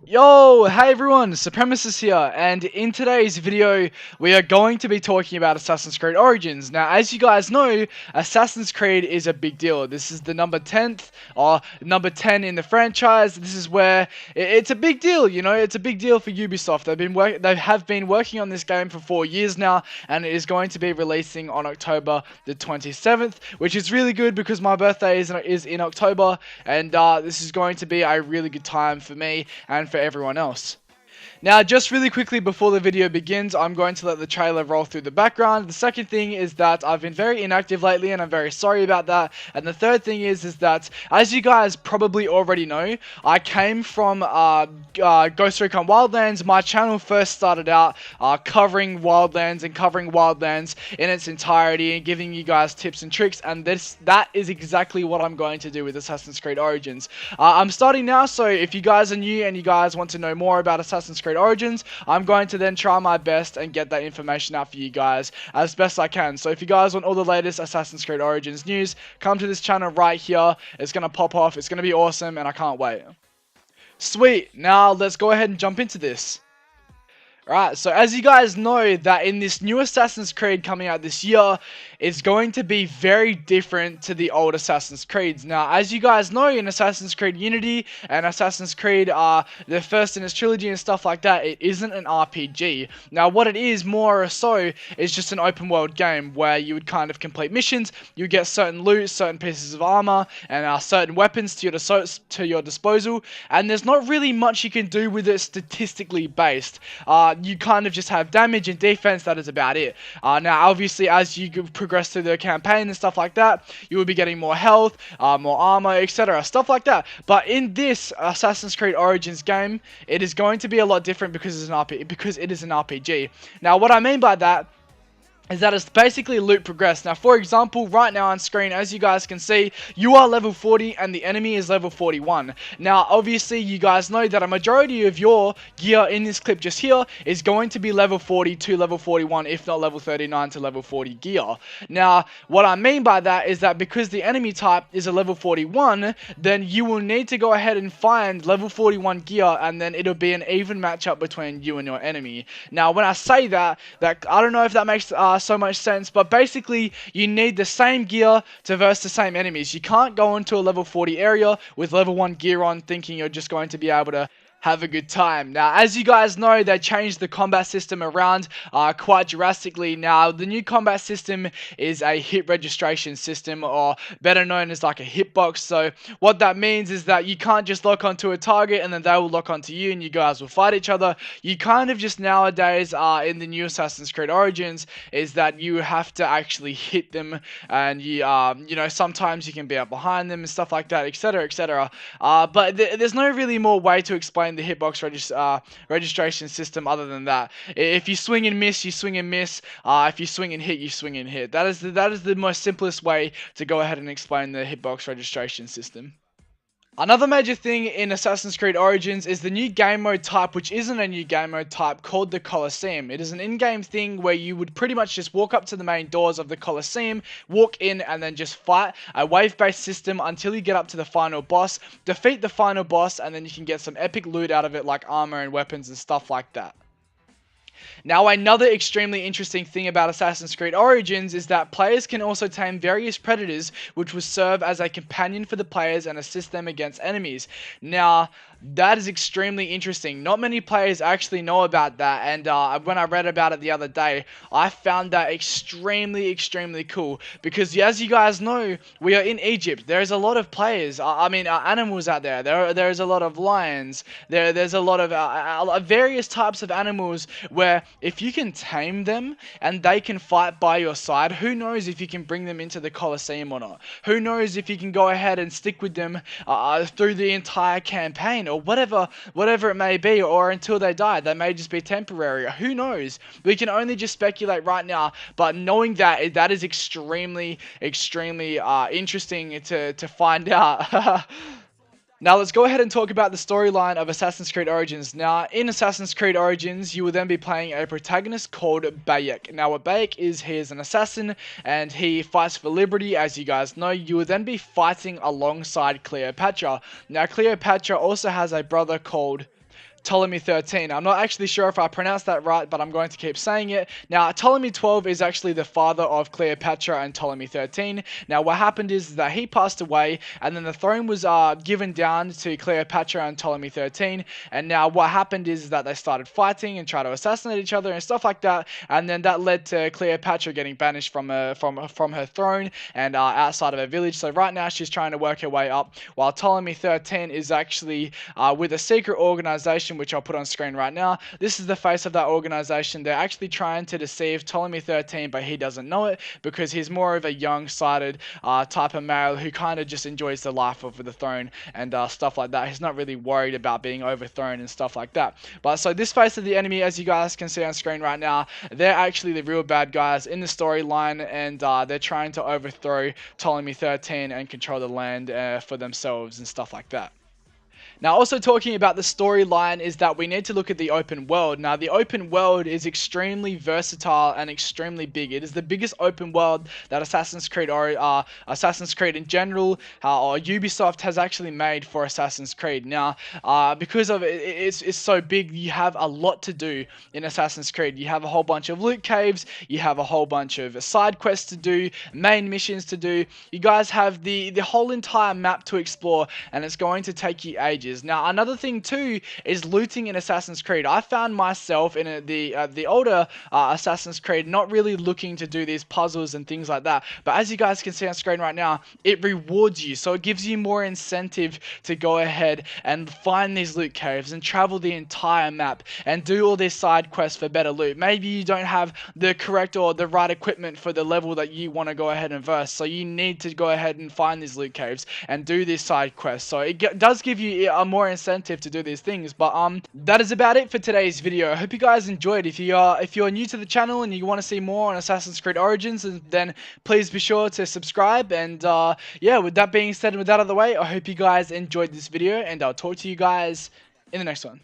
Yo, hey everyone, Supremisis here, and in today's video, we are going to be talking about Assassin's Creed Origins. Now, as you guys know, Assassin's Creed is a big deal. This is the number 10th, or number 10 in the franchise. This is where it's a big deal, you know, it's a big deal for Ubisoft. They have been working on this game for 4 years now, and it is going to be releasing on October the 27th, which is really good because my birthday is in October, and this is going to be a really good time for me and for everyone else. Now, just really quickly before the video begins, I'm going to let the trailer roll through the background. The second thing is that I've been very inactive lately, and I'm very sorry about that. And the third thing is that, as you guys probably already know, I came from Ghost Recon Wildlands. My channel first started out covering Wildlands in its entirety and giving you guys tips and tricks, and that is exactly what I'm going to do with Assassin's Creed Origins. I'm starting now, so if you guys are new and you guys want to know more about Assassin's Creed Origins, I'm going to then try my best and get that information out for you guys as best I can. So if you guys want all the latest Assassin's Creed Origins news, come to this channel right here. It's going to pop off. It's going to be awesome, and I can't wait. Sweet. Now let's go ahead and jump into this. Right, so as you guys know, that in this new Assassin's Creed coming out this year, it's going to be very different to the old Assassin's Creeds. Now, as you guys know, in Assassin's Creed Unity and Assassin's Creed, the first in its trilogy and stuff like that, it isn't an RPG. Now, what it is, more or so, is just an open world game where you would kind of complete missions, you get certain loot, certain pieces of armor, and certain weapons to your disposal, and there's not really much you can do with it statistically based. You kind of just have damage and defense. That is about it. Now, obviously, as you progress through the campaign and stuff like that, you will be getting more health, more armor, etc. Stuff like that. But in this Assassin's Creed Origins game, it is going to be a lot different because it is an RPG. Now, what I mean by that is that it's basically loot progress. Now, for example, right now on screen, as you guys can see, you are level 40 and the enemy is level 41. Now, obviously, you guys know that a majority of your gear in this clip just here is going to be level 40 to level 41, if not level 39 to level 40 gear. Now, what I mean by that is that because the enemy type is a level 41, then you will need to go ahead and find level 41 gear, and then it'll be an even matchup between you and your enemy. Now, when I say that I don't know if that makes so much sense, but basically you need the same gear to verse the same enemies. You can't go into a level 40 area with level 1 gear on thinking you're just going to be able to have a good time. Now, as you guys know, they changed the combat system around quite drastically. Now, the new combat system is a hit registration system, or better known as like a hitbox. So what that means is that you can't just lock onto a target and then they will lock onto you and you guys will fight each other. You kind of just nowadays in the new Assassin's Creed Origins is that you have to actually hit them, and you know, sometimes you can be up behind them and stuff like that, etc, etc. But there's no really more way to explain the hitbox registration system other than that. If you swing and miss, you swing and miss. If you swing and hit, you swing and hit. That is the most simplest way to go ahead and explain the hitbox registration system. Another major thing in Assassin's Creed Origins is the new game mode type, which isn't a new game mode type, called the Colosseum. It is an in-game thing where you would pretty much just walk up to the main doors of the Colosseum, walk in, and then just fight a wave-based system until you get up to the final boss, defeat the final boss, and then you can get some epic loot out of it like armor and weapons and stuff like that. Now, another extremely interesting thing about Assassin's Creed Origins is that players can also tame various predators, which will serve as a companion for the players and assist them against enemies. Now, that is extremely interesting. Not many players actually know about that, and when I read about it the other day, I found that extremely cool, because as you guys know, we are in Egypt. There's a lot of players, animals out there. There's a lot of lions. There's a lot of various types of animals where if you can tame them and they can fight by your side, who knows if you can bring them into the Colosseum or not? Who knows if you can go ahead and stick with them through the entire campaign, or whatever it may be, or until they die. They may just be temporary. Who knows? We can only just speculate right now, but knowing that is extremely interesting to find out. Now let's go ahead and talk about the storyline of Assassin's Creed Origins. Now, in Assassin's Creed Origins, you will then be playing a protagonist called Bayek. Now, what Bayek is, he is an assassin, and he fights for liberty, as you guys know. You will then be fighting alongside Cleopatra. Now, Cleopatra also has a brother called Ptolemy 13. I'm not actually sure if I pronounced that right, but I'm going to keep saying it. Now, Ptolemy 12 is actually the father of Cleopatra and Ptolemy 13. Now, what happened is that he passed away, and then the throne was given down to Cleopatra and Ptolemy 13. And now, what happened is that they started fighting and try to assassinate each other and stuff like that. And then that led to Cleopatra getting banished from her throne and outside of her village. So right now, she's trying to work her way up, while Ptolemy 13 is actually with a secret organization, which I'll put on screen right now. This is the face of that organization. They're actually trying to deceive Ptolemy 13, but he doesn't know it because he's more of a young-sighted type of male who kind of just enjoys the life of the throne and stuff like that. He's not really worried about being overthrown and stuff like that. But so this face of the enemy, as you guys can see on screen right now, they're actually the real bad guys in the storyline, and they're trying to overthrow Ptolemy 13 and control the land for themselves and stuff like that. Now, also talking about the storyline is that we need to look at the open world. Now, the open world is extremely versatile and extremely big. It is the biggest open world that Assassin's Creed or Assassin's Creed in general or Ubisoft has actually made for Assassin's Creed. Now, because of it's so big, you have a lot to do in Assassin's Creed. You have a whole bunch of loot caves, you have a whole bunch of side quests to do, main missions to do. You guys have the whole entire map to explore, and it's going to take you ages. Now, another thing too is looting in Assassin's Creed. I found myself in the older Assassin's Creed not really looking to do these puzzles and things like that. But as you guys can see on screen right now, it rewards you. So it gives you more incentive to go ahead and find these loot caves and travel the entire map and do all these side quests for better loot. Maybe you don't have the correct or the right equipment for the level that you want to go ahead and verse. So you need to go ahead and find these loot caves and do these side quests. So it does give you a more incentive to do these things. But that is about it for today's video. I hope you guys enjoyed. If you're new to the channel and you want to see more on Assassin's Creed Origins, then please be sure to subscribe. And yeah, with that being said and with that out of the way, I hope you guys enjoyed this video, and I'll talk to you guys in the next one.